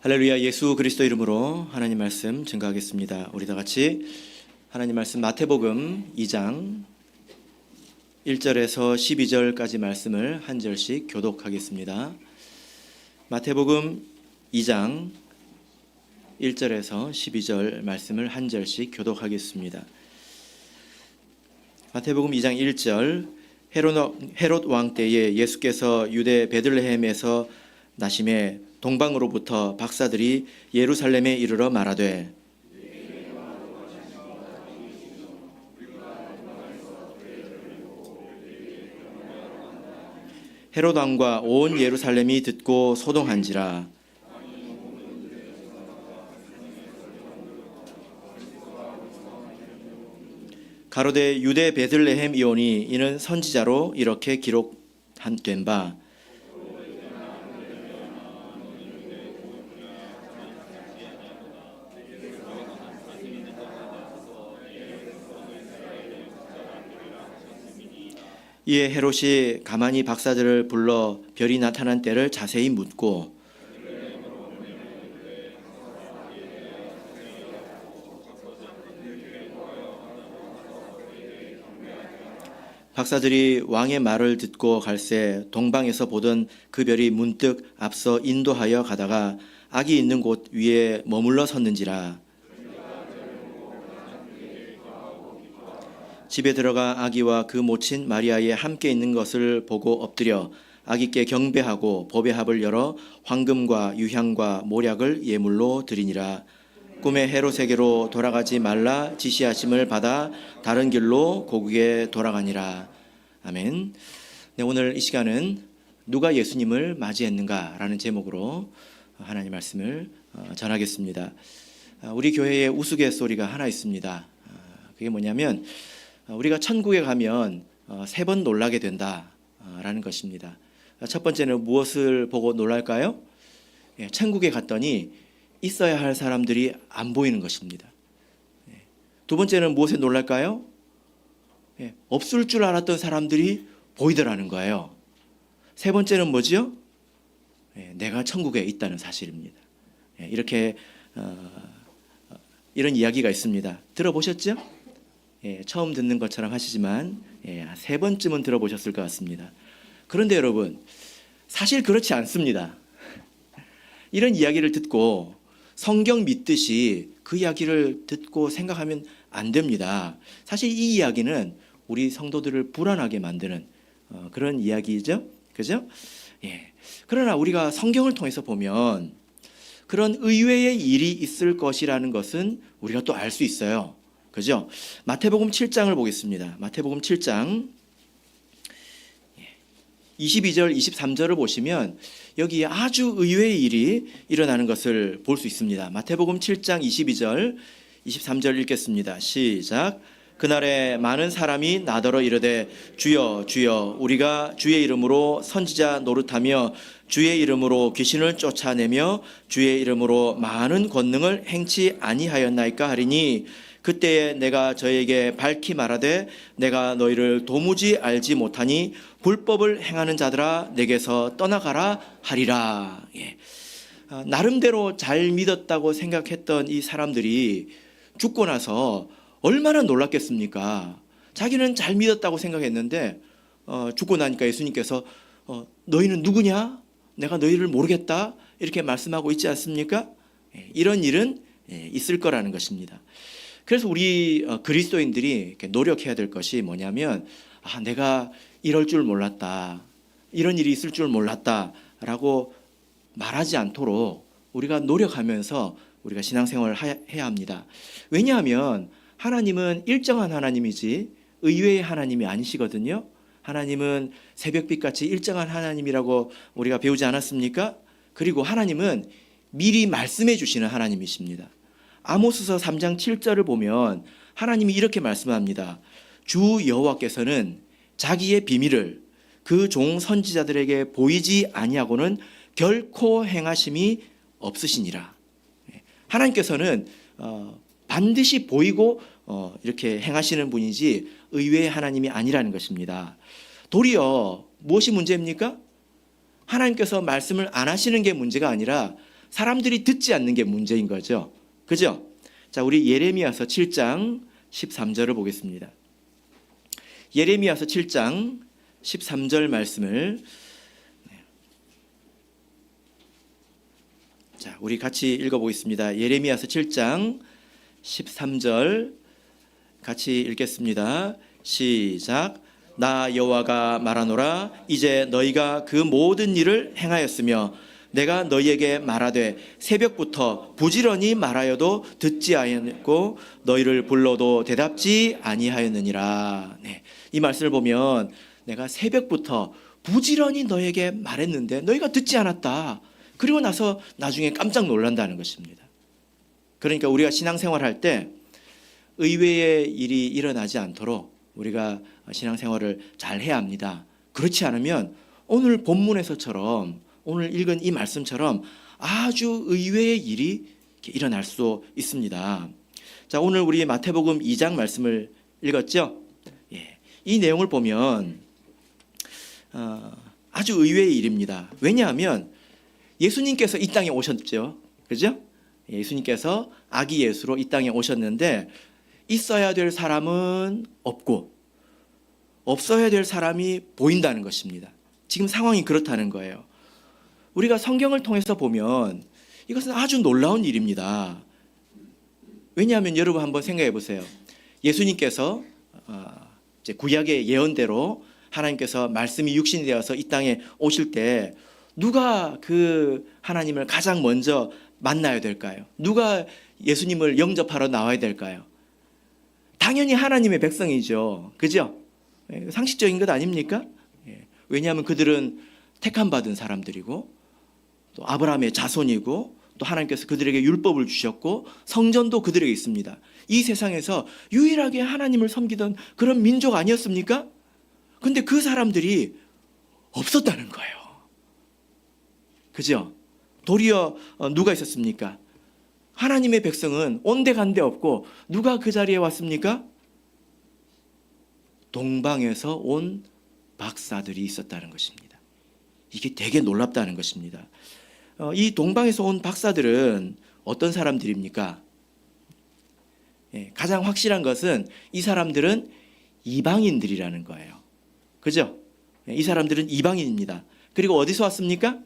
할렐루야. 예수 그리스도 이름으로 하나님 말씀 증거하겠습니다. 우리 다 같이 하나님 말씀 마태복음 2장 1절에서 12절까지 말씀을 한 절씩 교독하겠습니다. 마태복음 2장 1절에서 12절 말씀을 한 절씩 교독하겠습니다. 마태복음 2장 1절 헤롯 왕 때에 예수께서 유대 베들레헴에서 나심에 동방으로부터 박사들이 예루살렘에 이르러 말하되 헤롯 왕과 온 예루살렘이 듣고 소동한지라. 가로되 유대 베들레헴 이오니 이는 선지자로 이렇게 기록된 바 이에 헤롯이 가만히 박사들을 불러 별이 나타난 때를 자세히 묻고 박사들이 왕의 말을 듣고 갈새 동방에서 보던 그 별이 문득 앞서 인도하여 가다가 악이 있는 곳 위에 머물러 섰는지라. 집에 들어가 아기와 그 모친 마리아에 함께 있는 것을 보고 엎드려 아기께 경배하고 법의 합을 열어 황금과 유향과 모략을 예물로 드리니라. 꿈에 헤롯에게로 돌아가지 말라 지시하심을 받아 다른 길로 고국에 돌아가니라. 아멘. 네, 오늘 이 시간은 누가 예수님을 맞이했는가라는 제목으로 하나님 말씀을 전하겠습니다. 우리 교회에 우스갯소리가 하나 있습니다. 그게 뭐냐면 우리가 천국에 가면 3번 놀라게 된다라는 것입니다. 첫 번째는 무엇을 보고 놀랄까요? 천국에 갔더니 있어야 할 사람들이 안 보이는 것입니다. 두 번째는 무엇에 놀랄까요? 없을 줄 알았던 사람들이 보이더라는 거예요. 세 번째는 뭐죠? 내가 천국에 있다는 사실입니다. 이렇게 이런 이야기가 있습니다. 들어보셨죠? 처음 듣는 것처럼 하시지만 3번쯤은 들어보셨을 것 같습니다. 그런데 여러분, 사실 그렇지 않습니다. 이런 이야기를 듣고 성경 믿듯이 그 이야기를 듣고 생각하면 안 됩니다. 사실 이 이야기는 우리 성도들을 불안하게 만드는 그런 이야기죠. 그죠? 그러나 우리가 성경을 통해서 보면 그런 의외의 일이 있을 것이라는 것은 우리가 또 알 수 있어요. 그죠? 마태복음 7장을 보겠습니다. 마태복음 7장 22절, 23절을 보시면 여기 아주 의외의 일이 일어나는 것을 볼 수 있습니다. 마태복음 7장 22절, 23절 읽겠습니다. 시작. 그날에 많은 사람이 나더러 이르되 주여 주여 우리가 주의 이름으로 선지자 노릇하며 주의 이름으로 귀신을 쫓아내며 주의 이름으로 많은 권능을 행치 아니하였나이까 하리니 그때에 내가 저에게 밝히 말하되 내가 너희를 도무지 알지 못하니 불법을 행하는 자들아 내게서 떠나가라 하리라. 나름대로 잘 믿었다고 생각했던 이 사람들이 죽고 나서 얼마나 놀랐겠습니까? 자기는 잘 믿었다고 생각했는데 죽고 나니까 예수님께서 너희는 누구냐? 내가 너희를 모르겠다 이렇게 말씀하고 있지 않습니까? 이런 일은 있을 거라는 것입니다. 그래서 우리 그리스도인들이 이렇게 노력해야 될 것이 뭐냐면 내가 이럴 줄 몰랐다, 이런 일이 있을 줄 몰랐다라고 말하지 않도록 우리가 노력하면서 우리가 신앙생활을 해야 합니다. 왜냐하면 하나님은 일정한 하나님이지 의외의 하나님이 아니시거든요. 하나님은 새벽빛같이 일정한 하나님이라고 우리가 배우지 않았습니까? 그리고 하나님은 미리 말씀해 주시는 하나님이십니다. 아모스서 3장 7절을 보면 하나님이 이렇게 말씀합니다. 주 여호와께서는 자기의 비밀을 그 종 선지자들에게 보이지 아니하고는 결코 행하심이 없으시니라. 하나님께서는 반드시 보이고 이렇게 행하시는 분이지 의외의 하나님이 아니라는 것입니다. 도리어 무엇이 문제입니까? 하나님께서 말씀을 안 하시는 게 문제가 아니라 사람들이 듣지 않는 게 문제인 거죠. 그죠? 자, 우리 예레미야서 7장 13절을 보겠습니다. 예레미야서 7장 13절 말씀을 자, 우리 같이 읽어보겠습니다. 예레미야서 7장 13절 같이 읽겠습니다. 시작. 나 여호와가 말하노라. 이제 너희가 그 모든 일을 행하였으며 내가 너희에게 말하되 새벽부터 부지런히 말하여도 듣지 아니하였고 너희를 불러도 대답지 아니하였느니라. 네, 이 말씀을 보면 내가 새벽부터 부지런히 너희에게 말했는데 너희가 듣지 않았다. 그리고 나서 나중에 깜짝 놀란다는 것입니다. 그러니까 우리가 신앙생활할 때 의외의 일이 일어나지 않도록 우리가 신앙생활을 잘 해야 합니다. 그렇지 않으면 오늘 본문에서처럼 오늘 읽은 이 말씀처럼 아주 의외의 일이 일어날 수 있습니다. 자, 오늘 우리 마태복음 2장 말씀을 읽었죠? 예, 이 내용을 보면 아주 의외의 일입니다. 왜냐하면 예수님께서 이 땅에 오셨죠. 그죠? 예수님께서 아기 예수로 이 땅에 오셨는데 있어야 될 사람은 없고 없어야 될 사람이 보인다는 것입니다. 지금 상황이 그렇다는 거예요. 우리가 성경을 통해서 보면 이것은 아주 놀라운 일입니다. 왜냐하면 여러분 한번 생각해 보세요. 예수님께서 이제 구약의 예언대로 하나님께서 말씀이 육신이 되어서 이 땅에 오실 때 누가 그 하나님을 가장 먼저 만나야 될까요? 누가 예수님을 영접하러 나와야 될까요? 당연히 하나님의 백성이죠. 그죠? 상식적인 것 아닙니까? 왜냐하면 그들은 택함 받은 사람들이고 또 아브라함의 자손이고 또 하나님께서 그들에게 율법을 주셨고 성전도 그들에게 있습니다. 이 세상에서 유일하게 하나님을 섬기던 그런 민족 아니었습니까? 근데 그 사람들이 없었다는 거예요. 그죠? 도리어 누가 있었습니까? 하나님의 백성은 온데간데 없고 누가 그 자리에 왔습니까? 동방에서 온 박사들이 있었다는 것입니다. 이게 되게 놀랍다는 것입니다. 이 동방에서 온 박사들은 어떤 사람들입니까? 가장 확실한 것은 이 사람들은 이방인들이라는 거예요. 그죠? 이 사람들은 이방인입니다. 그리고 어디서 왔습니까?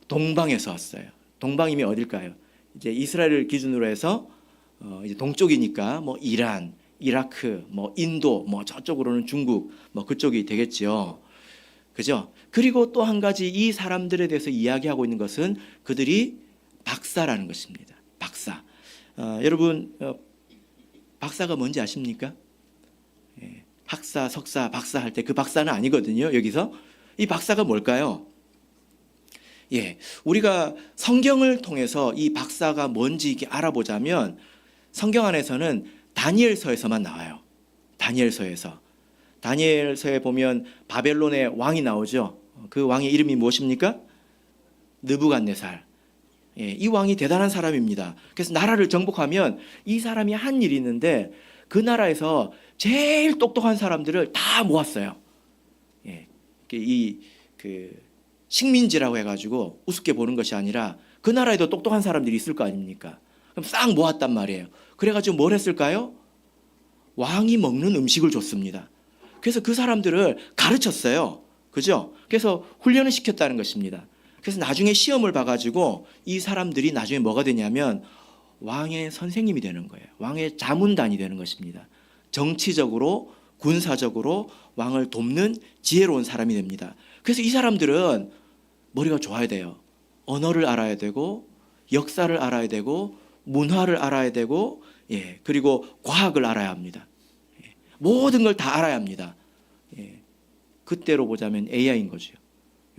동방에서 왔어요. 동방이면 어딜까요? 이제 이스라엘을 기준으로 해서 이제 동쪽이니까 뭐 이란, 이라크, 뭐 인도, 뭐 저쪽으로는 중국, 뭐 그쪽이 되겠죠. 그죠? 그리고 또 한 가지 이 사람들에 대해서 이야기하고 있는 것은 그들이 박사라는 것입니다. 박사. 여러분 박사가 뭔지 아십니까? 학사, 석사, 박사 할 때 그 박사는 아니거든요. 여기서 이 박사가 뭘까요? 우리가 성경을 통해서 이 박사가 뭔지 이렇게 알아보자면 성경 안에서는 다니엘서에서만 나와요. 다니엘서에서. 다니엘서에 보면 바벨론의 왕이 나오죠. 그 왕의 이름이 무엇입니까? 느부갓네살. 이 왕이 대단한 사람입니다. 그래서 나라를 정복하면 이 사람이 한 일이 있는데 그 나라에서 제일 똑똑한 사람들을 다 모았어요. 식민지라고 해가지고 우습게 보는 것이 아니라 그 나라에도 똑똑한 사람들이 있을 거 아닙니까? 그럼 싹 모았단 말이에요. 그래가지고 뭘 했을까요? 왕이 먹는 음식을 줬습니다. 그래서 그 사람들을 가르쳤어요. 그죠? 그래서 훈련을 시켰다는 것입니다. 그래서 나중에 시험을 봐가지고 이 사람들이 나중에 뭐가 되냐면 왕의 선생님이 되는 거예요. 왕의 자문단이 되는 것입니다. 정치적으로, 군사적으로 왕을 돕는 지혜로운 사람이 됩니다. 그래서 이 사람들은 머리가 좋아야 돼요. 언어를 알아야 되고 역사를 알아야 되고 문화를 알아야 되고 그리고 과학을 알아야 합니다. 모든 걸 다 알아야 합니다. 그때로 보자면 AI인 거죠.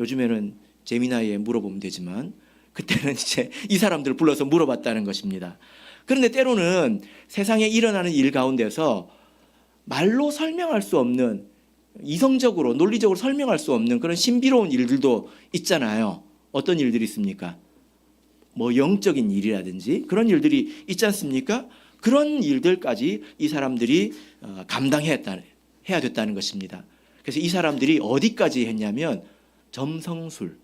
요즘에는 제미나이에 물어보면 되지만 그때는 이제 이 사람들을 불러서 물어봤다는 것입니다. 그런데 때로는 세상에 일어나는 일 가운데서 말로 설명할 수 없는 이성적으로 논리적으로 설명할 수 없는 그런 신비로운 일들도 있잖아요. 어떤 일들이 있습니까? 뭐 영적인 일이라든지 그런 일들이 있지 않습니까? 그런 일들까지 이 사람들이 감당해야 됐다는 것입니다. 그래서 이 사람들이 어디까지 했냐면 점성술,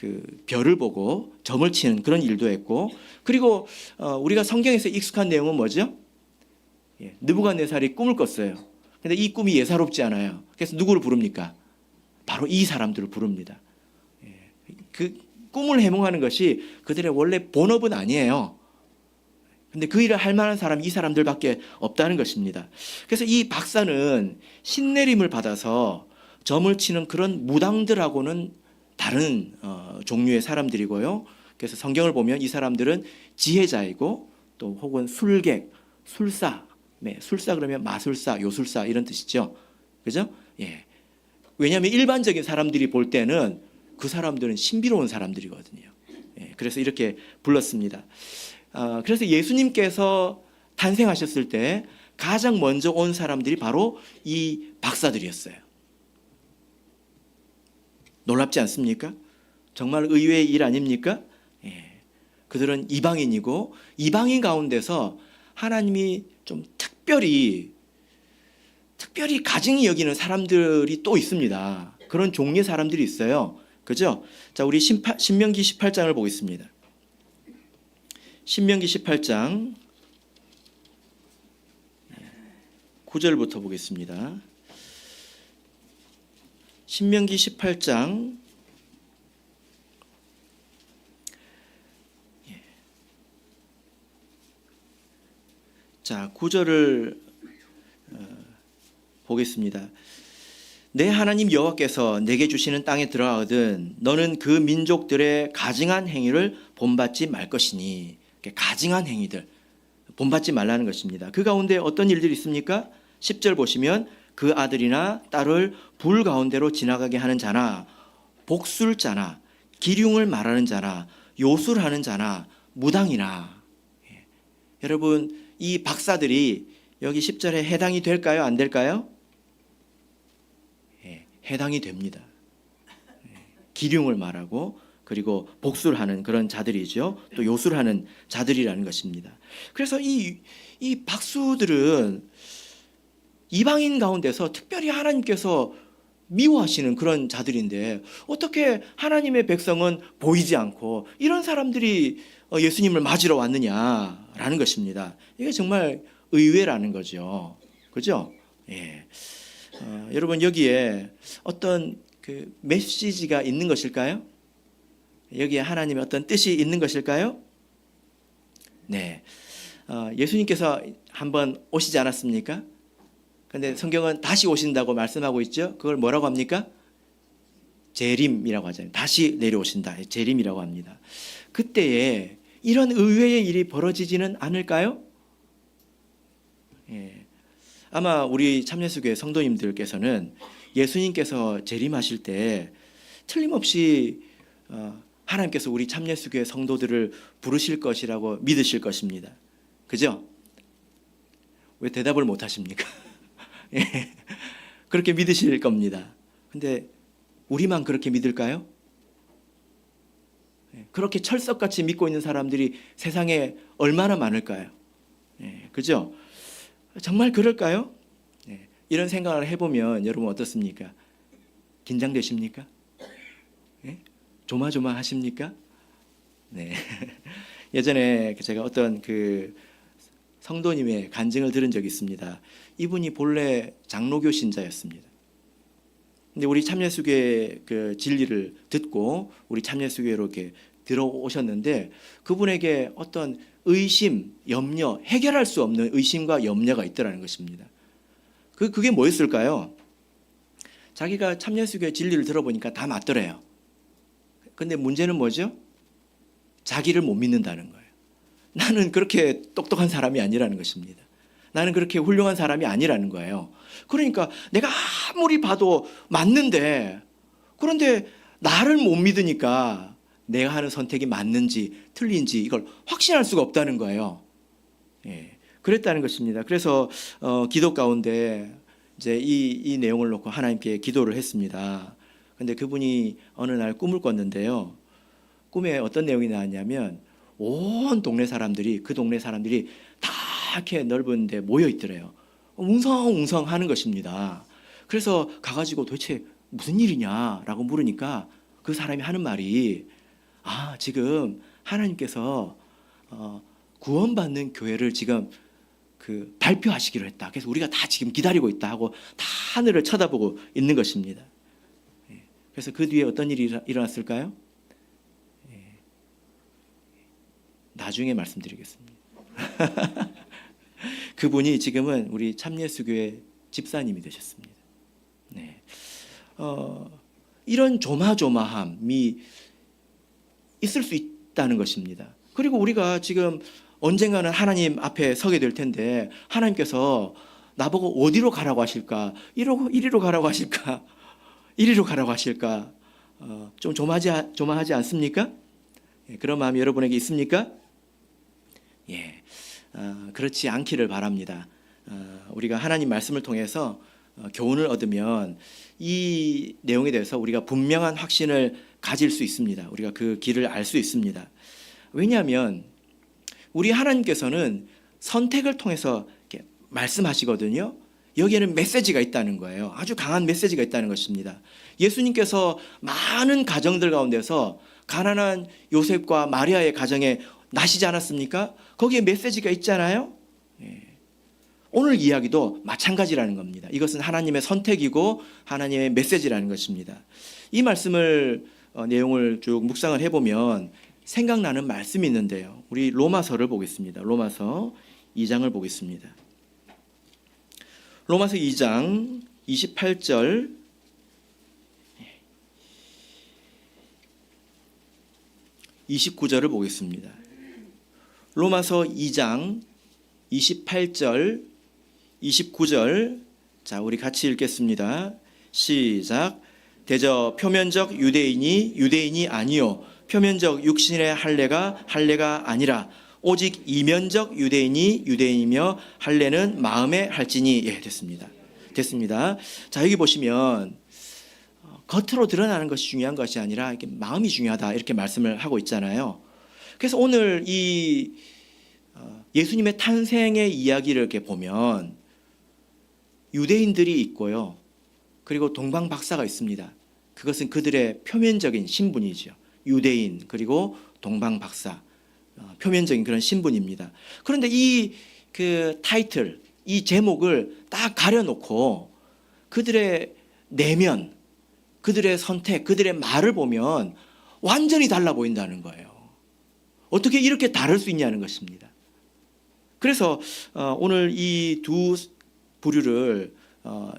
그 별을 보고 점을 치는 그런 일도 했고, 그리고 우리가 성경에서 익숙한 내용은 뭐죠? 느부갓네살이 꿈을 꿨어요. 근데 이 꿈이 예사롭지 않아요. 그래서 누구를 부릅니까? 바로 이 사람들을 부릅니다. 그 꿈을 해몽하는 것이 그들의 원래 본업은 아니에요. 근데 그 일을 할 만한 사람이 이 사람들밖에 없다는 것입니다. 그래서 이 박사는 신내림을 받아서 점을 치는 그런 무당들하고는 다른 종류의 사람들이고요. 그래서 성경을 보면 이 사람들은 지혜자이고 또 혹은 술객, 술사, 술사 그러면 마술사, 요술사 이런 뜻이죠. 그죠? 예. 왜냐하면 일반적인 사람들이 볼 때는 그 사람들은 신비로운 사람들이거든요. 예. 그래서 이렇게 불렀습니다. 그래서 예수님께서 탄생하셨을 때 가장 먼저 온 사람들이 바로 이 박사들이었어요. 놀랍지 않습니까? 정말 의외의 일 아닙니까? 예. 그들은 이방인이고 이방인 가운데서 하나님이 좀 특별히 가증히 여기는 사람들이 또 있습니다. 그런 종류의 사람들이 있어요. 그죠? 자, 우리 신명기 18장을 보겠습니다. 신명기 18장 9절부터 보겠습니다. 신명기 18장 자 9절을 보겠습니다. 내 하나님 여호와께서 내게 주시는 땅에 들어가거든 너는 그 민족들의 가증한 행위를 본받지 말 것이니, 가증한 행위들 본받지 말라는 것입니다. 그 가운데 어떤 일들이 있습니까? 10절 보시면 그 아들이나 딸을 불 가운데로 지나가게 하는 자나 복술자나 기륭을 말하는 자나 요술하는 자나 무당이나. 여러분 이 박사들이 여기 10절에 해당이 될까요? 안 될까요? 해당이 됩니다. 기륭을 말하고 그리고 복술하는 그런 자들이죠. 또 요술하는 자들이라는 것입니다. 그래서 이 박수들은 이방인 가운데서 특별히 하나님께서 미워하시는 그런 자들인데 어떻게 하나님의 백성은 보이지 않고 이런 사람들이 예수님을 맞으러 왔느냐라는 것입니다. 이게 정말 의외라는 거죠. 그죠? 예. 여러분 여기에 어떤 그 메시지가 있는 것일까요? 여기에 하나님의 어떤 뜻이 있는 것일까요? 네. 예수님께서 한번 오시지 않았습니까? 그런데 성경은 다시 오신다고 말씀하고 있죠. 그걸 뭐라고 합니까? 재림이라고 하잖아요. 다시 내려오신다. 재림이라고 합니다. 그때에 이런 의외의 일이 벌어지지는 않을까요? 예. 아마 우리 참예수교회 성도님들께서는 예수님께서 재림하실 때 틀림없이 하나님께서 우리 참예수교회 성도들을 부르실 것이라고 믿으실 것입니다. 그죠? 왜 대답을 못 하십니까? 예. 그렇게 믿으실 겁니다. 근데 우리만 그렇게 믿을까요? 그렇게 철석같이 믿고 있는 사람들이 세상에 얼마나 많을까요? 그죠? 정말 그럴까요? 이런 생각을 해보면 여러분 어떻습니까? 긴장되십니까? 조마조마하십니까? 네. 예전에 제가 어떤 그 성도님의 간증을 들은 적이 있습니다. 이분이 본래 장로교 신자였습니다. 근데 우리 참예수교회 그 진리를 듣고 우리 참예수교회로 이렇게 들어오셨는데 그분에게 어떤 의심, 염려, 해결할 수 없는 의심과 염려가 있더라는 것입니다. 그게 뭐였을까요? 자기가 참예수교회 진리를 들어보니까 다 맞더래요. 근데 문제는 뭐죠? 자기를 못 믿는다는 거예요. 나는 그렇게 똑똑한 사람이 아니라는 것입니다. 나는 그렇게 훌륭한 사람이 아니라는 거예요. 그러니까 내가 아무리 봐도 맞는데 그런데 나를 못 믿으니까 내가 하는 선택이 맞는지 틀린지 이걸 확신할 수가 없다는 거예요. 그랬다는 것입니다. 그래서 기도 가운데 이제 이 내용을 놓고 하나님께 기도를 했습니다. 근데 그분이 어느 날 꿈을 꿨는데요. 꿈에 어떤 내용이 나왔냐면 온 동네 사람들이 그 동네 사람들이 다 이렇게 넓은 데 모여 있더래요. 웅성웅성 하는 것입니다. 그래서 가가지고 도대체 무슨 일이냐라고 물으니까 그 사람이 하는 말이 지금 하나님께서 구원받는 교회를 지금 발표하시기로 했다. 그래서 우리가 다 지금 기다리고 있다 하고 다 하늘을 쳐다보고 있는 것입니다. 그래서 그 뒤에 어떤 일이 일어났을까요? 나중에 말씀드리겠습니다. 그분이 지금은 우리 참예수교회 집사님이 되셨습니다. 네. 이런 조마조마함이 있을 수 있다는 것입니다. 그리고 우리가 지금 언젠가는 하나님 앞에 서게 될 텐데 하나님께서 나보고 어디로 가라고 하실까? 이리로 가라고 하실까? 이리로 가라고 하실까? 좀 조마하지 않습니까? 그런 마음이 여러분에게 있습니까? 그렇지 않기를 바랍니다. 우리가 하나님 말씀을 통해서 교훈을 얻으면 이 내용에 대해서 우리가 분명한 확신을 가질 수 있습니다. 우리가 그 길을 알 수 있습니다. 왜냐하면 우리 하나님께서는 선택을 통해서 이렇게 말씀하시거든요. 여기에는 메시지가 있다는 거예요. 아주 강한 메시지가 있다는 것입니다. 예수님께서 많은 가정들 가운데서 가난한 요셉과 마리아의 가정에 나시지 않았습니까? 거기에 메시지가 있잖아요. 오늘 이야기도 마찬가지라는 겁니다. 이것은 하나님의 선택이고 하나님의 메시지라는 것입니다. 이 말씀을 내용을 쭉 묵상을 해보면 생각나는 말씀이 있는데요. 우리 로마서를 보겠습니다. 로마서 2장을 보겠습니다. 로마서 2장 28절 29절을 보겠습니다. 로마서 2장 28절 29절 자 우리 같이 읽겠습니다. 시작. 대저 표면적 유대인이 아니요 표면적 육신의 할례가 아니라 오직 이면적 유대인이며 할례는 마음에 할지니. 됐습니다. 자 여기 보시면 겉으로 드러나는 것이 중요한 것이 아니라 이렇게 마음이 중요하다 이렇게 말씀을 하고 있잖아요. 그래서 오늘 이 예수님의 탄생의 이야기를 이렇게 보면 유대인들이 있고요. 그리고 동방박사가 있습니다. 그것은 그들의 표면적인 신분이죠. 유대인 그리고 동방박사 표면적인 그런 신분입니다. 그런데 이 타이틀, 이 제목을 딱 가려놓고 그들의 내면, 그들의 선택, 그들의 말을 보면 완전히 달라 보인다는 거예요. 어떻게 이렇게 다를 수 있냐는 것입니다. 그래서 오늘 이 두 부류를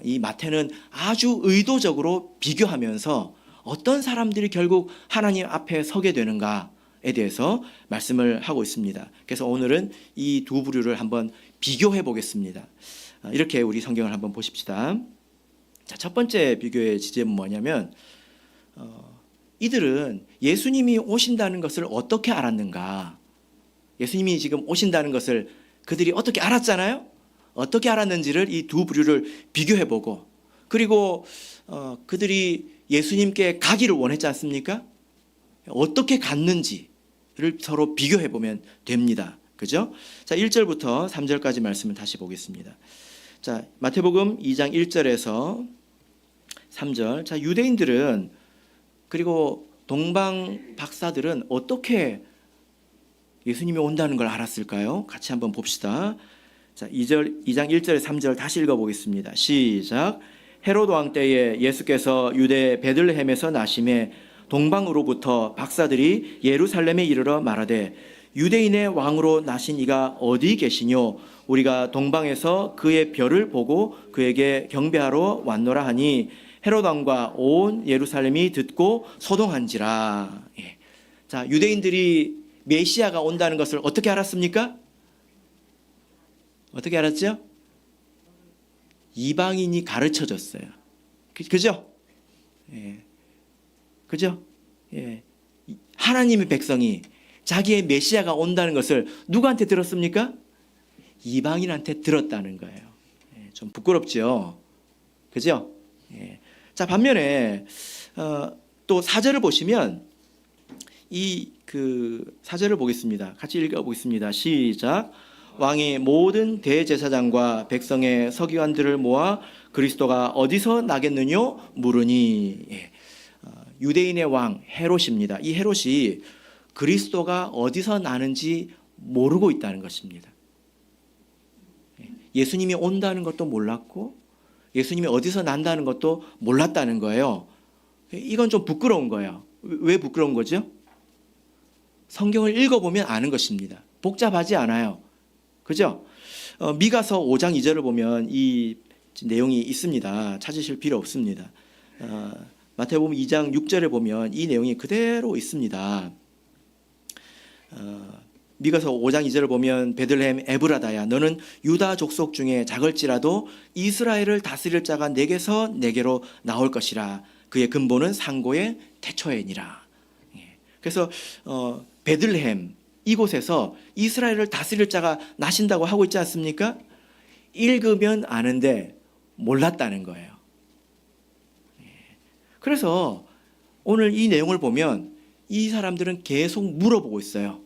이 마태는 아주 의도적으로 비교하면서 어떤 사람들이 결국 하나님 앞에 서게 되는가에 대해서 말씀을 하고 있습니다. 그래서 오늘은 이 두 부류를 한번 비교해 보겠습니다. 이렇게 우리 성경을 한번 보십시다. 자, 첫 번째 비교의 지점은 뭐냐면 이들은 예수님이 오신다는 것을 어떻게 알았는가? 예수님이 지금 오신다는 것을 그들이 어떻게 알았잖아요? 어떻게 알았는지를 이 두 부류를 비교해보고 그리고 그들이 예수님께 가기를 원했지 않습니까? 어떻게 갔는지를 서로 비교해보면 됩니다. 그죠? 자, 1절부터 3절까지 말씀을 다시 보겠습니다. 자, 마태복음 2장 1절에서 3절. 자, 유대인들은 그리고 동방 박사들은 어떻게 예수님이 온다는 걸 알았을까요? 같이 한번 봅시다. 자, 2장 1절에 3절 다시 읽어보겠습니다. 시작. 헤롯 왕 때에 예수께서 유대 베들레헴에서 나심에 동방으로부터 박사들이 예루살렘에 이르러 말하되 유대인의 왕으로 나신 이가 어디 계시뇨? 우리가 동방에서 그의 별을 보고 그에게 경배하러 왔노라 하니 헤롯 왕과 온 예루살렘이 듣고 소동한지라. 자, 유대인들이 메시아가 온다는 것을 어떻게 알았습니까? 어떻게 알았죠? 이방인이 가르쳐 줬어요. 그죠? 그죠? 하나님의 백성이 자기의 메시아가 온다는 것을 누구한테 들었습니까? 이방인한테 들었다는 거예요. 좀 부끄럽죠? 그죠? 자, 반면에 또 4절을 보시면 이 4절을 보겠습니다. 같이 읽어보겠습니다. 시작. 왕이 모든 대제사장과 백성의 서기관들을 모아 그리스도가 어디서 나겠느뇨 물으니. 유대인의 왕 헤롯입니다. 이 헤롯이 그리스도가 어디서 나는지 모르고 있다는 것입니다. 예수님이 온다는 것도 몰랐고 예수님이 어디서 난다는 것도 몰랐다는 거예요. 이건 좀 부끄러운 거예요. 왜 부끄러운 거죠? 성경을 읽어보면 아는 것입니다. 복잡하지 않아요. 그죠? 미가서 5장 2절을 보면 이 내용이 있습니다. 찾으실 필요 없습니다. 마태복음 2장 6절에 보면 이 내용이 그대로 있습니다. 미가서 5장 2절을 보면 베들레헴 에브라다야 너는 유다 족속 중에 작을지라도 이스라엘을 다스릴 자가 내게서 내게로 나올 것이라 그의 근본은 상고의 태초에니라. 그래서 베들레헴 이곳에서 이스라엘을 다스릴 자가 나신다고 하고 있지 않습니까? 읽으면 아는데 몰랐다는 거예요. 그래서 오늘 이 내용을 보면 이 사람들은 계속 물어보고 있어요.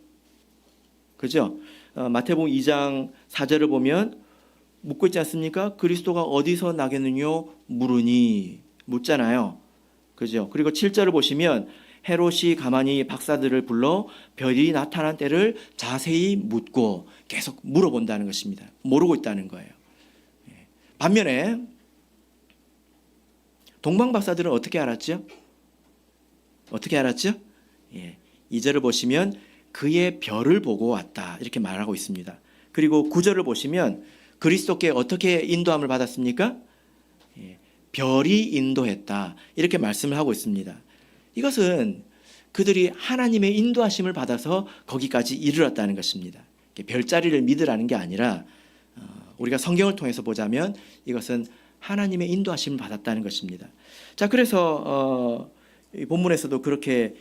그죠? 마태복음 2장 4절을 보면 묻고 있지 않습니까? 그리스도가 어디서 나겠느냐 물으니 묻잖아요. 그죠? 그리고 7절을 보시면 헤롯이 가만히 박사들을 불러 별이 나타난 때를 자세히 묻고 계속 물어본다는 것입니다. 모르고 있다는 거예요. 반면에 동방 박사들은 어떻게 알았죠? 어떻게 알았죠? 2절을 보시면 그의 별을 보고 왔다 이렇게 말하고 있습니다. 그리고 9절을 보시면 그리스도께 어떻게 인도함을 받았습니까? 별이 인도했다 이렇게 말씀을 하고 있습니다. 이것은 그들이 하나님의 인도하심을 받아서 거기까지 이르렀다는 것입니다. 별자리를 믿으라는 게 아니라 우리가 성경을 통해서 보자면 이것은 하나님의 인도하심을 받았다는 것입니다. 자, 그래서 본문에서도 그렇게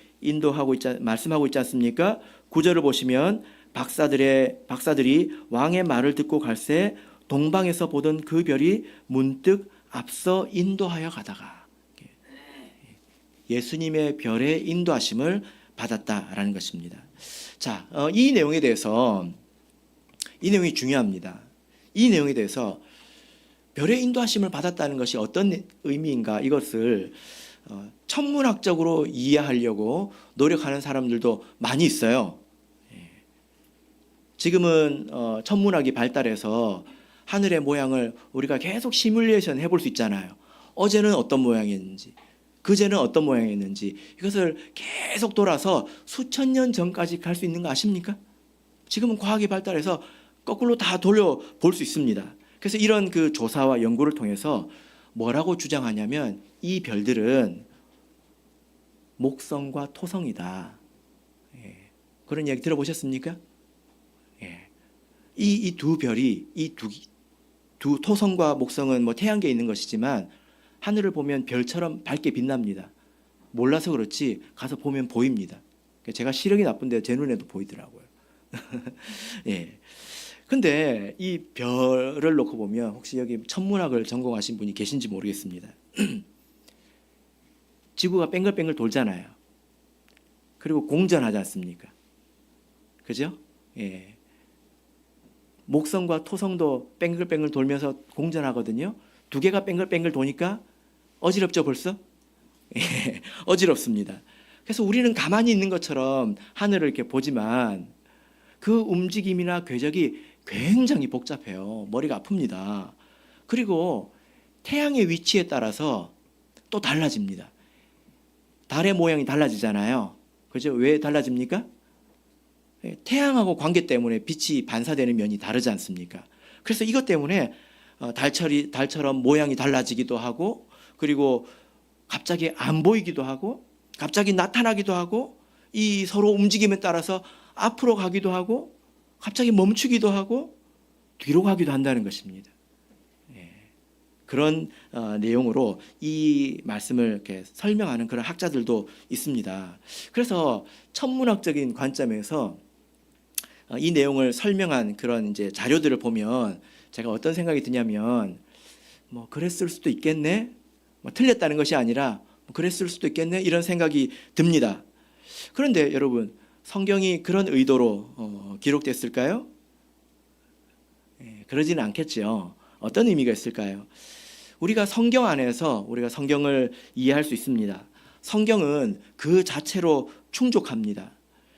말씀하고 있지 않습니까? 9절을 보시면 박사들이 왕의 말을 듣고 갈새 동방에서 보던 그 별이 문득 앞서 인도하여 가다가 예수님의 별의 인도하심을 받았다라는 것입니다. 자, 이 내용에 대해서 이 내용이 중요합니다. 이 내용에 대해서 별의 인도하심을 받았다는 것이 어떤 의미인가 이것을 천문학적으로 이해하려고 노력하는 사람들도 많이 있어요. 지금은 천문학이 발달해서 하늘의 모양을 우리가 계속 시뮬레이션 해볼 수 있잖아요. 어제는 어떤 모양이었는지 그제는 어떤 모양이었는지 이것을 계속 돌아서 수천 년 전까지 갈 수 있는 거 아십니까? 지금은 과학이 발달해서 거꾸로 다 돌려볼 수 있습니다. 그래서 이런 그 조사와 연구를 통해서 뭐라고 주장하냐면 이 별들은 목성과 토성이다. 그런 이야기 들어보셨습니까? 이 두 별이 두 토성과 목성은 뭐 태양계에 있는 것이지만 하늘을 보면 별처럼 밝게 빛납니다. 몰라서 그렇지 가서 보면 보입니다. 제가 시력이 나쁜데 제 눈에도 보이더라고요. 예. 근데 이 별을 놓고 보면 혹시 여기 천문학을 전공하신 분이 계신지 모르겠습니다. 지구가 뱅글뱅글 돌잖아요. 그리고 공전하지 않습니까? 그죠? 예. 목성과 토성도 뱅글뱅글 돌면서 공전하거든요. 두 개가 뱅글뱅글 도니까 어지럽죠 벌써? 예, 어지럽습니다. 그래서 우리는 가만히 있는 것처럼 하늘을 이렇게 보지만 그 움직임이나 궤적이 굉장히 복잡해요. 머리가 아픕니다. 그리고 태양의 위치에 따라서 또 달라집니다. 달의 모양이 달라지잖아요. 그죠? 왜 달라집니까? 태양하고 관계 때문에 빛이 반사되는 면이 다르지 않습니까? 그래서 이것 때문에 달처럼 모양이 달라지기도 하고 그리고 갑자기 안 보이기도 하고 갑자기 나타나기도 하고 이 서로 움직임에 따라서 앞으로 가기도 하고 갑자기 멈추기도 하고 뒤로 가기도 한다는 것입니다. 그런 내용으로 이 말씀을 이렇게 설명하는 그런 학자들도 있습니다. 그래서 천문학적인 관점에서 이 내용을 설명한 그런 이제 자료들을 보면 제가 어떤 생각이 드냐면 뭐 그랬을 수도 있겠네, 뭐 틀렸다는 것이 아니라 뭐 그랬을 수도 있겠네 이런 생각이 듭니다. 그런데 여러분 성경이 그런 의도로 기록됐을까요? 그러지는 않겠죠. 어떤 의미가 있을까요? 우리가 성경 안에서 우리가 성경을 이해할 수 있습니다. 성경은 그 자체로 충족합니다.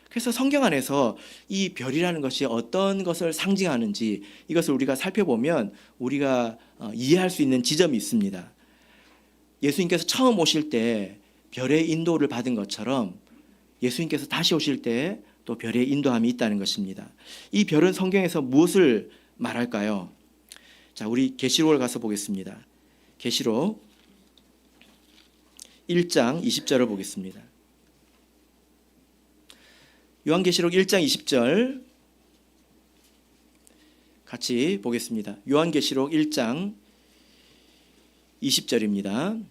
그래서 성경 안에서 이 별이라는 것이 어떤 것을 상징하는지 이것을 우리가 살펴보면 우리가 이해할 수 있는 지점이 있습니다. 예수님께서 처음 오실 때 별의 인도를 받은 것처럼 예수님께서 다시 오실 때 또 별의 인도함이 있다는 것입니다. 이 별은 성경에서 무엇을 말할까요? 자, 우리 계시록을 가서 보겠습니다. 계시록 1장 20절을 보겠습니다. 요한계시록 1장 20절 같이 보겠습니다. 요한계시록 1장 20절입니다.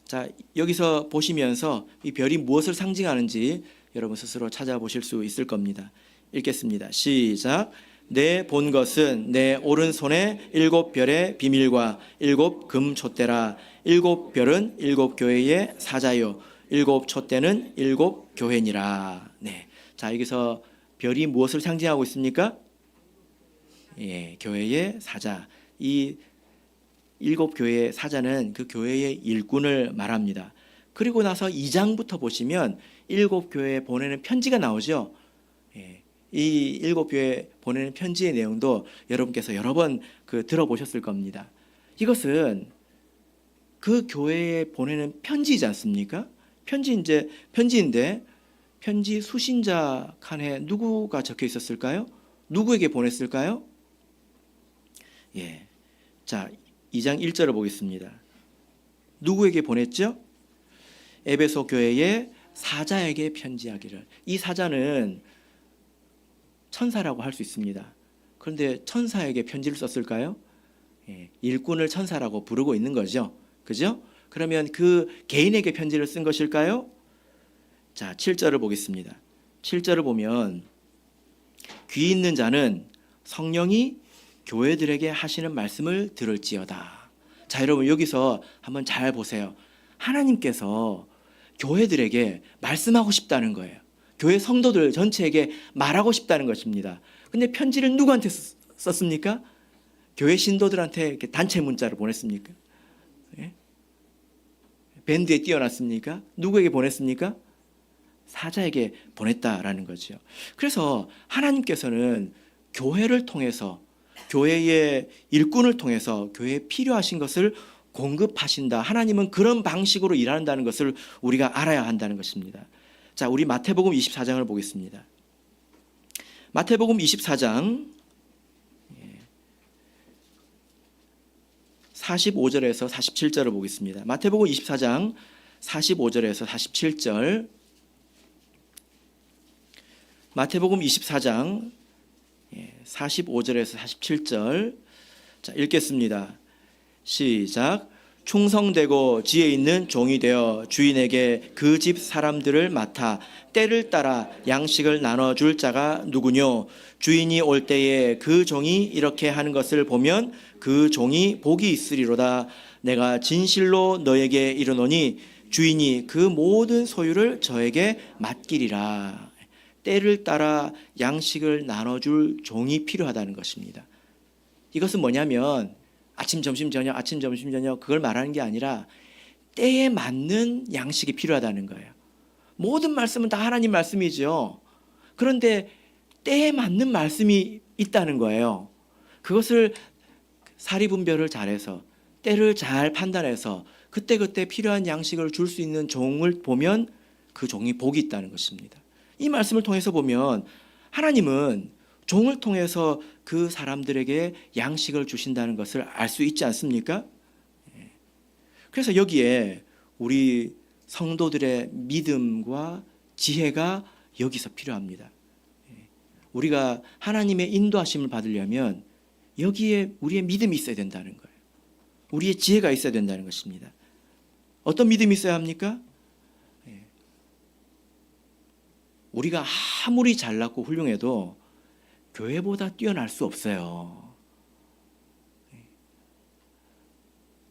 자, 여기서 보시면서 이 별이 무엇을 상징하는지 여러분 스스로 찾아보실 수 있을 겁니다. 읽겠습니다. 시작. 내 본 것은 내 오른손에 7별의 비밀과 7 금촛대라. 7별은 7 교회의 사자요 7 촛대는 7 교회니라. 네. 자, 여기서 별이 무엇을 상징하고 있습니까? 예, 교회의 사자. 이 7 교회의 사자는 그 교회의 일꾼을 말합니다. 그리고 나서 2장부터 보시면 7 교회에 보내는 편지가 나오죠. 예, 이 7 교회에 보내는 편지의 내용도 여러분께서 여러 번 들어보셨을 겁니다. 이것은 그 교회에 보내는 편지이지 않습니까? 편지인데 편지 수신자 칸에 누구가 적혀 있었을까요? 누구에게 보냈을까요? 예. 자, 2장 1절을 보겠습니다. 누구에게 보냈죠? 에베소 교회의 사자에게 편지하기를. 이 사자는 천사라고 할 수 있습니다. 그런데 천사에게 편지를 썼을까요? 예, 일꾼을 천사라고 부르고 있는 거죠. 그죠? 그러면 그 개인에게 편지를 쓴 것일까요? 자, 7절을 보겠습니다. 7절을 보면 귀 있는 자는 성령이 교회들에게 하시는 말씀을 들을지어다. 자, 여러분 여기서 한번 잘 보세요. 하나님께서 교회들에게 말씀하고 싶다는 거예요. 교회 성도들 전체에게 말하고 싶다는 것입니다. 근데 편지를 누구한테 썼습니까? 교회 신도들한테 이렇게 단체 문자를 보냈습니까? 예? 밴드에 띄워놨습니까? 누구에게 보냈습니까? 사자에게 보냈다라는 거죠. 그래서 하나님께서는 교회를 통해서, 교회의 일꾼을 통해서 교회에 필요하신 것을 공급하신다. 하나님은 그런 방식으로 일한다는 것을 우리가 알아야 한다는 것입니다. 자, 우리 마태복음 24장을 보겠습니다. 마태복음 24장 45절에서 47절을 보겠습니다. 마태복음 24장 45절에서 47절. 마태복음 24장 45절에서 47절. 자, 읽겠습니다. 시작. 충성되고 지혜 있는 종이 되어 주인에게 그 집 사람들을 맡아 때를 따라 양식을 나눠줄 자가 누구뇨? 주인이 올 때에 그 종이 이렇게 하는 것을 보면 그 종이 복이 있으리로다. 내가 진실로 너에게 이르노니 주인이 그 모든 소유를 저에게 맡기리라. 때를 따라 양식을 나눠줄 종이 필요하다는 것입니다. 이것은 뭐냐면 아침, 점심, 저녁, 아침, 점심, 저녁 그걸 말하는 게 아니라 때에 맞는 양식이 필요하다는 거예요. 모든 말씀은 다 하나님 말씀이죠. 그런데 때에 맞는 말씀이 있다는 거예요. 그것을 사리분별을 잘해서 때를 잘 판단해서 그때그때 필요한 양식을 줄 수 있는 종을 보면 그 종이 복이 있다는 것입니다. 이 말씀을 통해서 보면 하나님은 종을 통해서 그 사람들에게 양식을 주신다는 것을 알 수 있지 않습니까? 그래서 여기에 우리 성도들의 믿음과 지혜가 여기서 필요합니다. 우리가 하나님의 인도하심을 받으려면 여기에 우리의 믿음이 있어야 된다는 거예요. 우리의 지혜가 있어야 된다는 것입니다. 어떤 믿음이 있어야 합니까? 우리가 아무리 잘났고 훌륭해도 교회보다 뛰어날 수 없어요.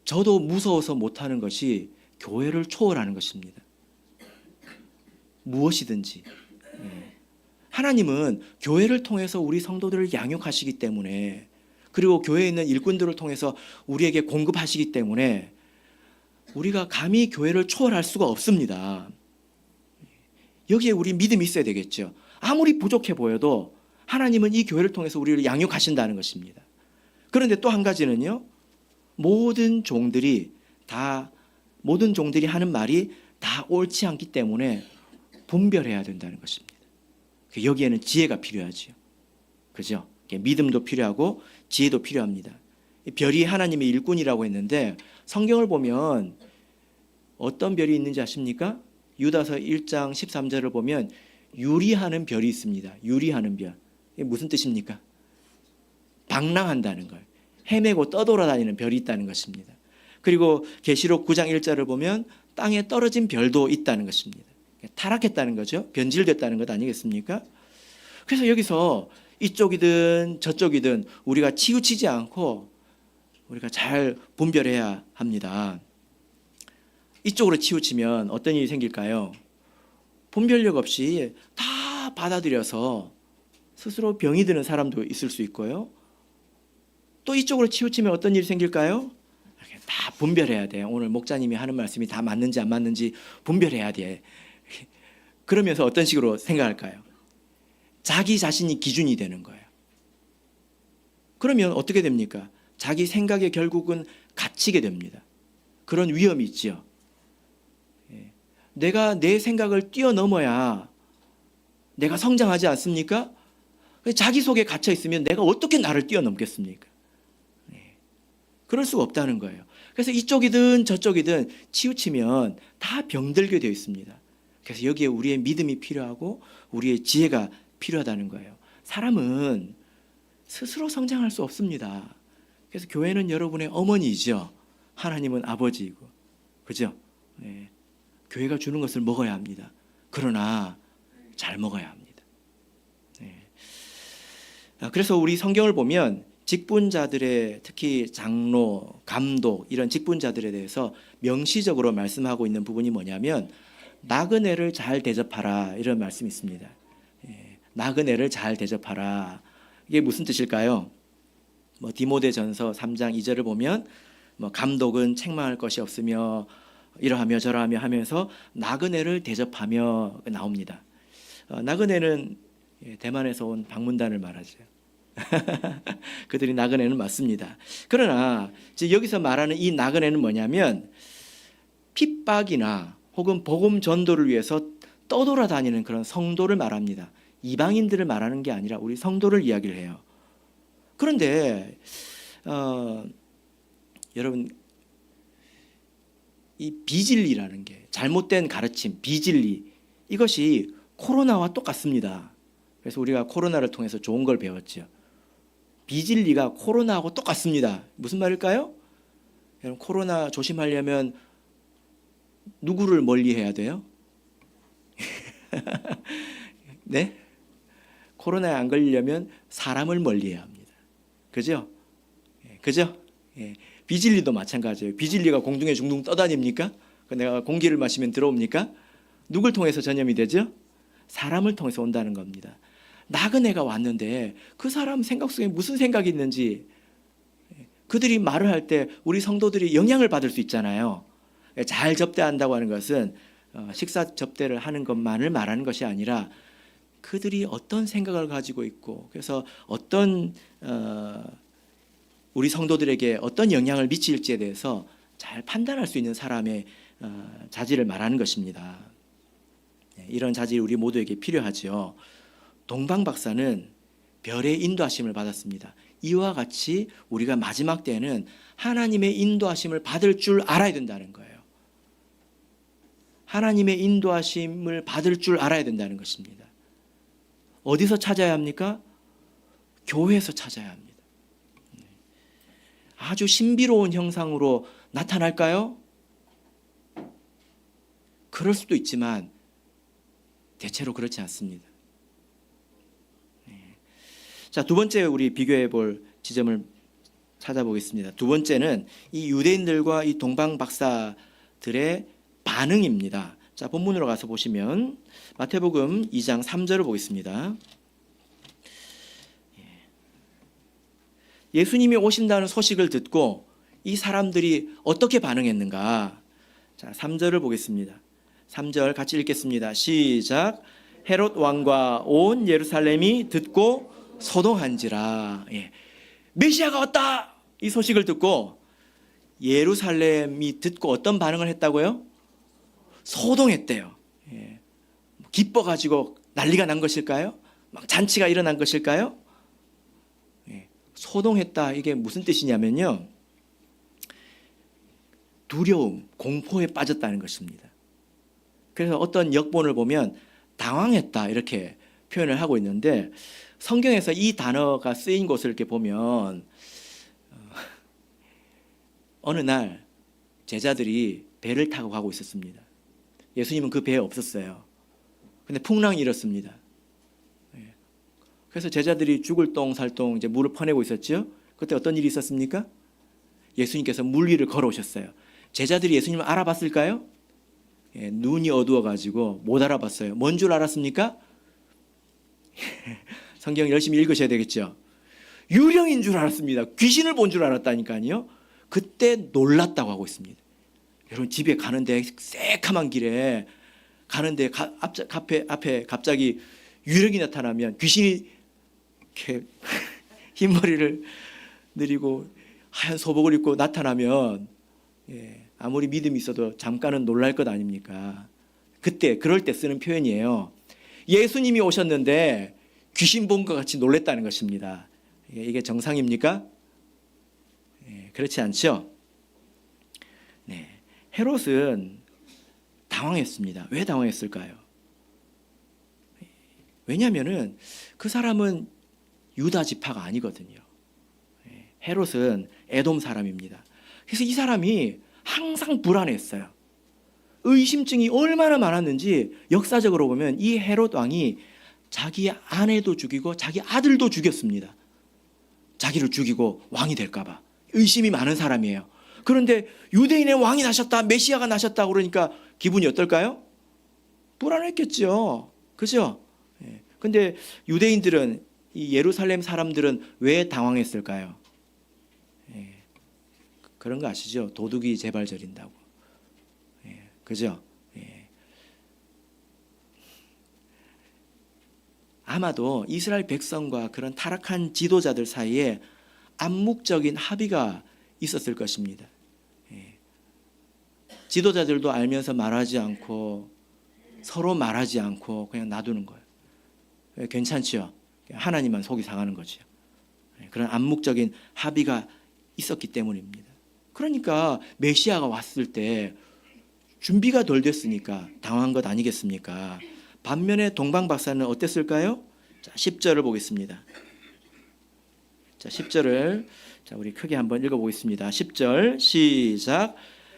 저도 무서워서 못하는 것이 교회를 초월하는 것입니다. 무엇이든지. 하나님은 교회를 통해서 우리 성도들을 양육하시기 때문에, 그리고 교회에 있는 일꾼들을 통해서 우리에게 공급하시기 때문에 우리가 감히 교회를 초월할 수가 없습니다. 여기에 우리 믿음이 있어야 되겠죠. 아무리 부족해 보여도 하나님은 이 교회를 통해서 우리를 양육하신다는 것입니다. 그런데 또 한 가지는요. 모든 종들이 하는 말이 다 옳지 않기 때문에 분별해야 된다는 것입니다. 여기에는 지혜가 필요하지요. 그죠? 믿음도 필요하고 지혜도 필요합니다. 별이 하나님의 일꾼이라고 했는데 성경을 보면 어떤 별이 있는지 아십니까? 유다서 1장 13절을 보면 유리하는 별이 있습니다. 유리하는 별. 이게 무슨 뜻입니까? 방랑한다는 걸. 헤매고 떠돌아다니는 별이 있다는 것입니다. 그리고 계시록 9장 1절을 보면 땅에 떨어진 별도 있다는 것입니다. 타락했다는 거죠. 변질됐다는 것 아니겠습니까? 그래서 여기서 이쪽이든 저쪽이든 우리가 치우치지 않고 우리가 잘 분별해야 합니다. 이쪽으로 치우치면 어떤 일이 생길까요? 분별력 없이 다 받아들여서 스스로 병이 드는 사람도 있을 수 있고요. 또 이쪽으로 치우치면 어떤 일이 생길까요? 다 분별해야 돼요. 오늘 목사님이 하는 말씀이 다 맞는지 안 맞는지 분별해야 돼. 그러면서 어떤 식으로 생각할까요? 자기 자신이 기준이 되는 거예요. 그러면 어떻게 됩니까? 자기 생각에 결국은 갇히게 됩니다. 그런 위험이 있죠. 내가 내 생각을 뛰어넘어야 내가 성장하지 않습니까? 자기 속에 갇혀 있으면 내가 어떻게 나를 뛰어넘겠습니까? 그럴 수가 없다는 거예요. 그래서 이쪽이든 저쪽이든 치우치면 다 병들게 되어 있습니다. 그래서 여기에 우리의 믿음이 필요하고 우리의 지혜가 필요하다는 거예요. 사람은 스스로 성장할 수 없습니다. 그래서 교회는 여러분의 어머니이죠. 하나님은 아버지이고, 그죠? 네. 교회가 주는 것을 먹어야 합니다. 그러나 잘 먹어야 합니다. 네. 그래서 우리 성경을 보면 직분자들의 특히 장로, 감독 이런 직분자들에 대해서 명시적으로 말씀하고 있는 부분이 뭐냐면 나그네를 잘 대접하라 이런 말씀이 있습니다. 나그네를 잘 대접하라. 이게 무슨 뜻일까요? 디모데전서 3장 2절을 보면 감독은 책망할 것이 없으며 이러하며 저러하며 하면서 나그네를 대접하며 나옵니다. 나그네는 대만에서 온 방문단을 말하죠. 그들이 나그네는 맞습니다. 그러나 여기서 말하는 이 나그네는 뭐냐면 핍박이나 혹은 복음 전도를 위해서 떠돌아다니는 그런 성도를 말합니다. 이방인들을 말하는 게 아니라 우리 성도를 이야기를 해요. 그런데 여러분 이 비진리라는 게 잘못된 가르침, 비진리 이것이 코로나와 똑같습니다. 그래서 우리가 코로나를 통해서 좋은 걸 배웠죠. 비진리가 코로나하고 똑같습니다. 무슨 말일까요? 여러분 코로나 조심하려면 누구를 멀리해야 돼요? 네? 코로나에 안 걸리려면 사람을 멀리해야 합니다. 그죠? 그죠? 비진리도 마찬가지예요. 비진리가 공중에 둥둥 떠다닙니까? 내가 공기를 마시면 들어옵니까? 누굴 통해서 전염이 되죠? 사람을 통해서 온다는 겁니다. 나그네가 왔는데 그 사람 생각 속에 무슨 생각이 있는지 그들이 말을 할 때 우리 성도들이 영향을 받을 수 있잖아요. 잘 접대한다고 하는 것은 식사 접대를 하는 것만을 말하는 것이 아니라 그들이 어떤 생각을 가지고 있고 그래서 어떤 우리 성도들에게 어떤 영향을 미칠지에 대해서 잘 판단할 수 있는 사람의 자질을 말하는 것입니다. 이런 자질이 우리 모두에게 필요하죠. 동방 박사는 별의 인도하심을 받았습니다. 이와 같이 우리가 마지막 때에는 하나님의 인도하심을 받을 줄 알아야 된다는 거예요. 하나님의 인도하심을 받을 줄 알아야 된다는 것입니다. 어디서 찾아야 합니까? 교회에서 찾아야 합니다. 아주 신비로운 형상으로 나타날까요? 그럴 수도 있지만 대체로 그렇지 않습니다. 자, 두 번째 우리 비교해 볼 지점을 찾아보겠습니다. 두 번째는 이 유대인들과 이 동방 박사들의 반응입니다. 자, 본문으로 가서 보시면 마태복음 2장 3절을 보겠습니다. 예수님이 오신다는 소식을 듣고 이 사람들이 어떻게 반응했는가? 자, 3절을 보겠습니다. 3절 같이 읽겠습니다. 시작. 헤롯 왕과 온 예루살렘이 듣고 소동한지라. 예. 메시아가 왔다 이 소식을 듣고 예루살렘이 듣고 어떤 반응을 했다고요? 소동했대요. 예. 기뻐가지고 난리가 난 것일까요? 막 잔치가 일어난 것일까요? 예. 소동했다 이게 무슨 뜻이냐면요, 두려움, 공포에 빠졌다는 것입니다. 그래서 어떤 역본을 보면 당황했다 이렇게 표현을 하고 있는데, 성경에서 이 단어가 쓰인 곳을 이렇게 보면 어느 날 제자들이 배를 타고 가고 있었습니다. 예수님은 그 배에 없었어요. 근데 풍랑이 일었습니다. 그래서 제자들이 죽을 똥살똥 이제 물을 퍼내고 있었죠. 그때 어떤 일이 있었습니까? 예수님께서 물 위를 걸어오셨어요. 제자들이 예수님을 알아봤을까요? 예, 눈이 어두워가지고 못 알아봤어요. 뭔 줄 알았습니까? 성경 열심히 읽으셔야 되겠죠. 유령인 줄 알았습니다. 귀신을 본 줄 알았다니까요. 그때 놀랐다고 하고 있습니다. 여러분, 집에 가는데 새카만 길에 가는데 앞에 갑자기 유령이 나타나면, 귀신이 이렇게 흰머리를 내리고 하얀 소복을 입고 나타나면, 예, 아무리 믿음이 있어도 잠깐은 놀랄 것 아닙니까? 그럴 때 쓰는 표현이에요. 예수님이 오셨는데 귀신 본 것 같이 놀랬다는 것입니다. 이게 정상입니까? 예, 그렇지 않죠? 네, 헤롯은 당황했습니다. 왜 당황했을까요? 왜냐하면은 그 사람은 유다 지파가 아니거든요. 헤롯은 에돔 사람입니다. 그래서 이 사람이 항상 불안했어요. 의심증이 얼마나 많았는지 역사적으로 보면 이 헤롯 왕이 자기 아내도 죽이고 자기 아들도 죽였습니다. 자기를 죽이고 왕이 될까 봐 의심이 많은 사람이에요. 그런데 유대인의 왕이 나셨다, 메시아가 나셨다 그러니까 기분이 어떨까요? 불안했겠죠. 그죠? 근데 유대인들은, 이 예루살렘 사람들은 왜 당황했을까요? 그런 거 아시죠? 도둑이 제발 저린다고. 그죠? 아마도 이스라엘 백성과 그런 타락한 지도자들 사이에 암묵적인 합의가 있었을 것입니다. 지도자들도 알면서 말하지 않고, 서로 말하지 않고 그냥 놔두는 거예요. 괜찮죠? 하나님만 속이 상하는 거죠. 그런 암묵적인 합의가 있었기 때문입니다. 그러니까 메시아가 왔을 때 준비가 덜 됐으니까 당황한 것 아니겠습니까? 반면에 동방 박사는 어땠을까요? 자, 10절을 보겠습니다. 자, 10절을 우리 크게 한번 읽어보겠습니다. 10절 시작.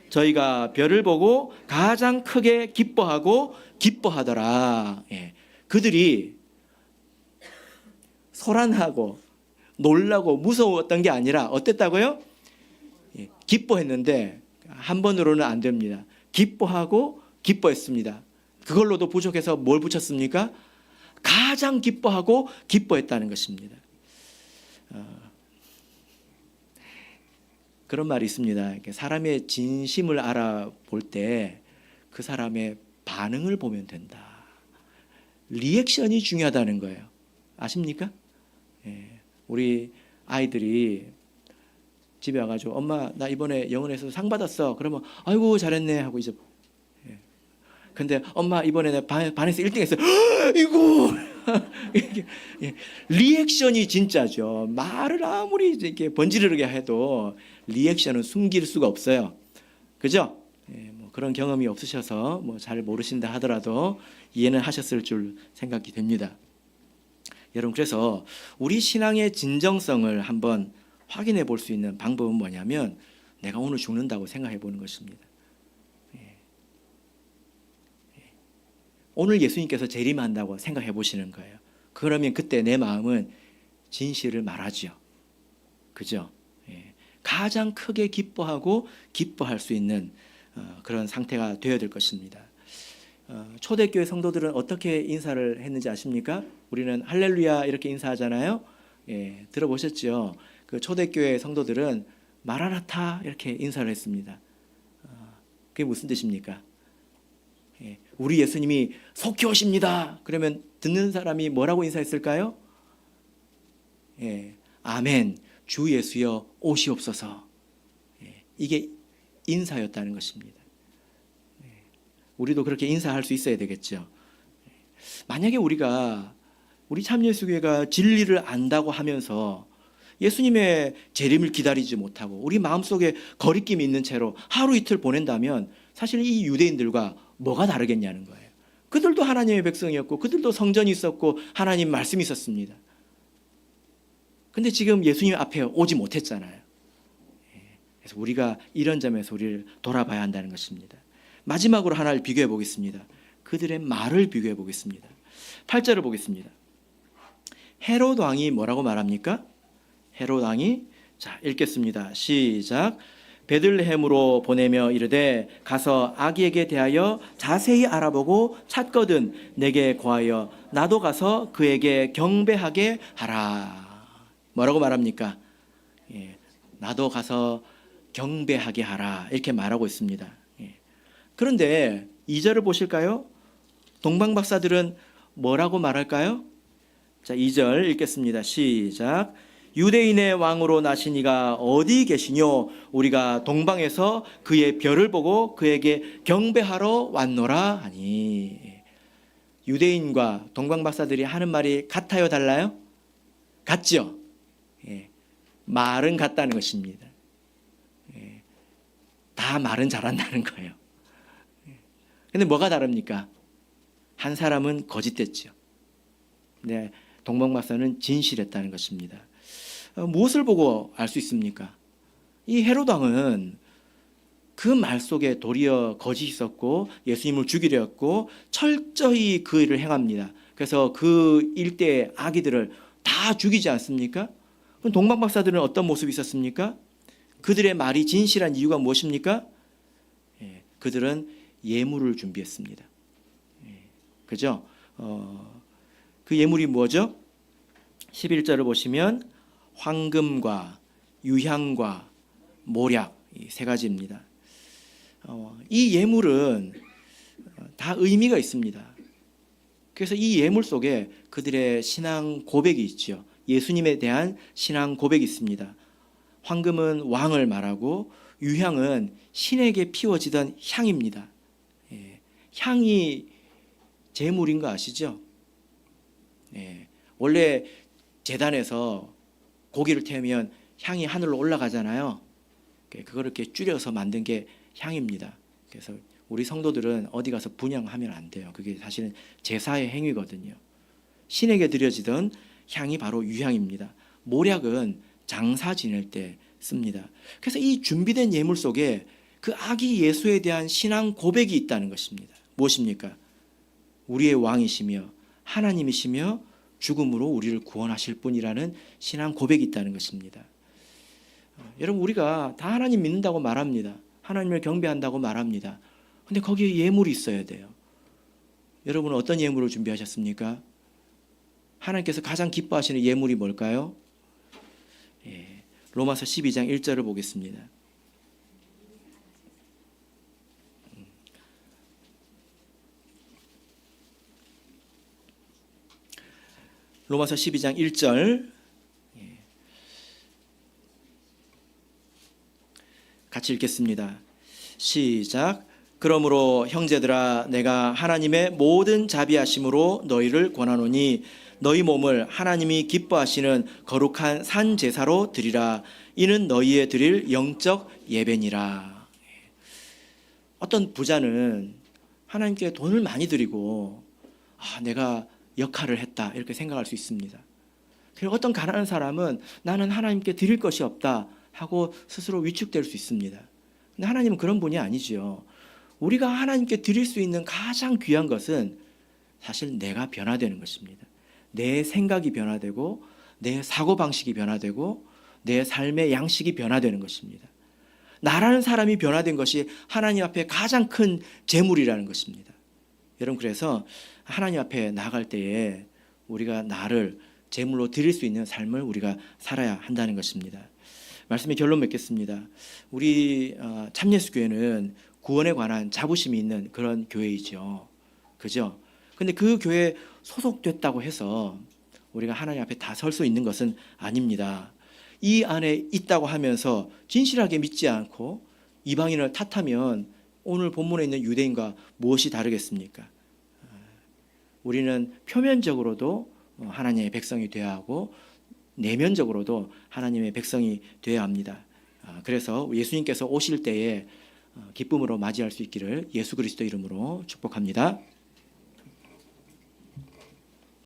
저희가 별을 보고 가장 크게 기뻐하고 기뻐하더라. 예, 그들이 소란하고 놀라고 무서웠던 게 아니라 어땠다고요? 예, 기뻐했는데 한 번으로는 안 됩니다. 기뻐하고 기뻐했습니다. 그걸로도 부족해서 뭘 붙였습니까? 가장 기뻐하고 기뻐했다는 것입니다. 그런 말이 있습니다. 사람의 진심을 알아볼 때 그 사람의 반응을 보면 된다. 리액션이 중요하다는 거예요. 아십니까? 예, 우리 아이들이 집에 와가지고 엄마 나 이번에 영어에서 상 받았어. 그러면 아이고 잘했네 하고 이제, 근데 엄마 이번에 내가 반에서 1등 했어. 이거 리액션이 진짜죠. 말을 아무리 이렇게 번지르르게 해도 리액션은 숨길 수가 없어요. 그죠? 뭐 그런 경험이 없으셔서 뭐 잘 모르신다 하더라도 이해는 하셨을 줄 생각이 됩니다. 여러분, 그래서 우리 신앙의 진정성을 한번 확인해 볼 수 있는 방법은 뭐냐면, 내가 오늘 죽는다고 생각해 보는 것입니다. 오늘 예수님께서 재림한다고 생각해 보시는 거예요. 그러면 그때 내 마음은 진실을 말하죠. 그죠? 가장 크게 기뻐하고 기뻐할 수 있는 그런 상태가 되어야 될 것입니다. 초대교회 성도들은 어떻게 인사를 했는지 아십니까? 우리는 할렐루야 이렇게 인사하잖아요. 들어보셨죠? 그 초대교회 성도들은 마라나타 이렇게 인사를 했습니다. 그게 무슨 뜻입니까? 우리 예수님이 속히 오십니다. 그러면 듣는 사람이 뭐라고 인사했을까요? 아멘, 주 예수여 오시옵소서. 이게 인사였다는 것입니다. 우리도 그렇게 인사할 수 있어야 되겠죠. 만약에 우리 참예수교회가 진리를 안다고 하면서 예수님의 재림을 기다리지 못하고 우리 마음속에 거리낌이 있는 채로 하루 이틀 보낸다면 사실 이 유대인들과 뭐가 다르겠냐는 거예요. 그들도 하나님의 백성이었고 그들도 성전이 있었고 하나님 말씀이 있었습니다. 근데 지금 예수님 앞에 오지 못했잖아요. 그래서 우리가 이런 점에서 우리를 돌아봐야 한다는 것입니다. 마지막으로 하나를 비교해 보겠습니다. 그들의 말을 비교해 보겠습니다. 8절을 보겠습니다. 헤롯 왕이 뭐라고 말합니까? 헤롯 왕이, 자, 읽겠습니다. 시작. 베들레헴으로 보내며 이르되 가서 아기에게 대하여 자세히 알아보고 찾거든 내게 고하여 나도 가서 그에게 경배하게 하라. 뭐라고 말합니까? 나도 가서 경배하게 하라, 이렇게 말하고 있습니다. 그런데 2절을 보실까요? 동방박사들은 뭐라고 말할까요? 자, 2절 읽겠습니다. 시작. 유대인의 왕으로 나신 이가 어디 계시뇨? 우리가 동방에서 그의 별을 보고 그에게 경배하러 왔노라 하니. 유대인과 동방박사들이 하는 말이 같아요, 달라요? 같죠? 말은 같다는 것입니다. 다 말은 잘한다는 거예요. 근데 뭐가 다릅니까? 한 사람은 거짓됐죠. 네, 동방박사는 진실했다는 것입니다. 무엇을 보고 알 수 있습니까? 이 헤롯 왕은 그 말 속에 도리어 거짓이 있었고 예수님을 죽이려 했고 철저히 그 일을 행합니다. 그래서 그 일대의 아기들을 다 죽이지 않습니까? 그럼 동방박사들은 어떤 모습이 있었습니까? 그들의 말이 진실한 이유가 무엇입니까? 그들은 예물을 준비했습니다. 그죠? 그 예물이 뭐죠? 11절을 보시면 황금과 유향과 모략, 이 세 가지입니다. 이 예물은 다 의미가 있습니다. 그래서 이 예물 속에 그들의 신앙 고백이 있죠. 예수님에 대한 신앙 고백이 있습니다. 황금은 왕을 말하고 유향은 신에게 피워지던 향입니다. 향이 제물인 거 아시죠? 원래 제단에서 고기를 태우면 향이 하늘로 올라가잖아요. 그걸 이렇게 줄여서 만든 게 향입니다. 그래서 우리 성도들은 어디 가서 분향하면 안 돼요. 그게 사실은 제사의 행위거든요. 신에게 드려지던 향이 바로 유향입니다. 모략은 장사 지낼 때 씁니다. 그래서 이 준비된 예물 속에 그 아기 예수에 대한 신앙 고백이 있다는 것입니다. 무엇입니까? 우리의 왕이시며 하나님이시며 죽음으로 우리를 구원하실 분이라는 신앙 고백이 있다는 것입니다. 여러분, 우리가 다 하나님 믿는다고 말합니다. 하나님을 경배한다고 말합니다. 근데 거기에 예물이 있어야 돼요. 여러분은 어떤 예물을 준비하셨습니까? 하나님께서 가장 기뻐하시는 예물이 뭘까요? 로마서 12장 1절을 보겠습니다. 로마서 12장 1절 같이 읽겠습니다. 시작. 그러므로 형제들아 내가 하나님의 모든 자비하심으로 너희를 권하노니 너희 몸을 하나님이 기뻐하시는 거룩한 산 제사로 드리라. 이는 너희의 드릴 영적 예배니라. 어떤 부자는 하나님께 돈을 많이 드리고 내가 역할을 했다 이렇게 생각할 수 있습니다. 그리고 어떤 가난한 사람은 나는 하나님께 드릴 것이 없다 하고 스스로 위축될 수 있습니다. 근데 하나님은 그런 분이 아니죠. 우리가 하나님께 드릴 수 있는 가장 귀한 것은 사실 내가 변화되는 것입니다. 내 생각이 변화되고 내 사고방식이 변화되고 내 삶의 양식이 변화되는 것입니다. 나라는 사람이 변화된 것이 하나님 앞에 가장 큰 재물이라는 것입니다. 여러분, 그래서 하나님 앞에 나아갈 때에 우리가 나를 재물로 드릴 수 있는 삶을 우리가 살아야 한다는 것입니다. 말씀의 결론 맺겠습니다. 우리 참예수교회는 구원에 관한 자부심이 있는 그런 교회이죠. 그죠? 근데 그 교회에 소속됐다고 해서 우리가 하나님 앞에 다 설 수 있는 것은 아닙니다. 이 안에 있다고 하면서 진실하게 믿지 않고 이방인을 탓하면 오늘 본문에 있는 유대인과 무엇이 다르겠습니까? 우리는 표면적으로도 하나님의 백성이 되어야 하고 내면적으로도 하나님의 백성이 되어야 합니다. 그래서 예수님께서 오실 때에 기쁨으로 맞이할 수 있기를 예수 그리스도 이름으로 축복합니다.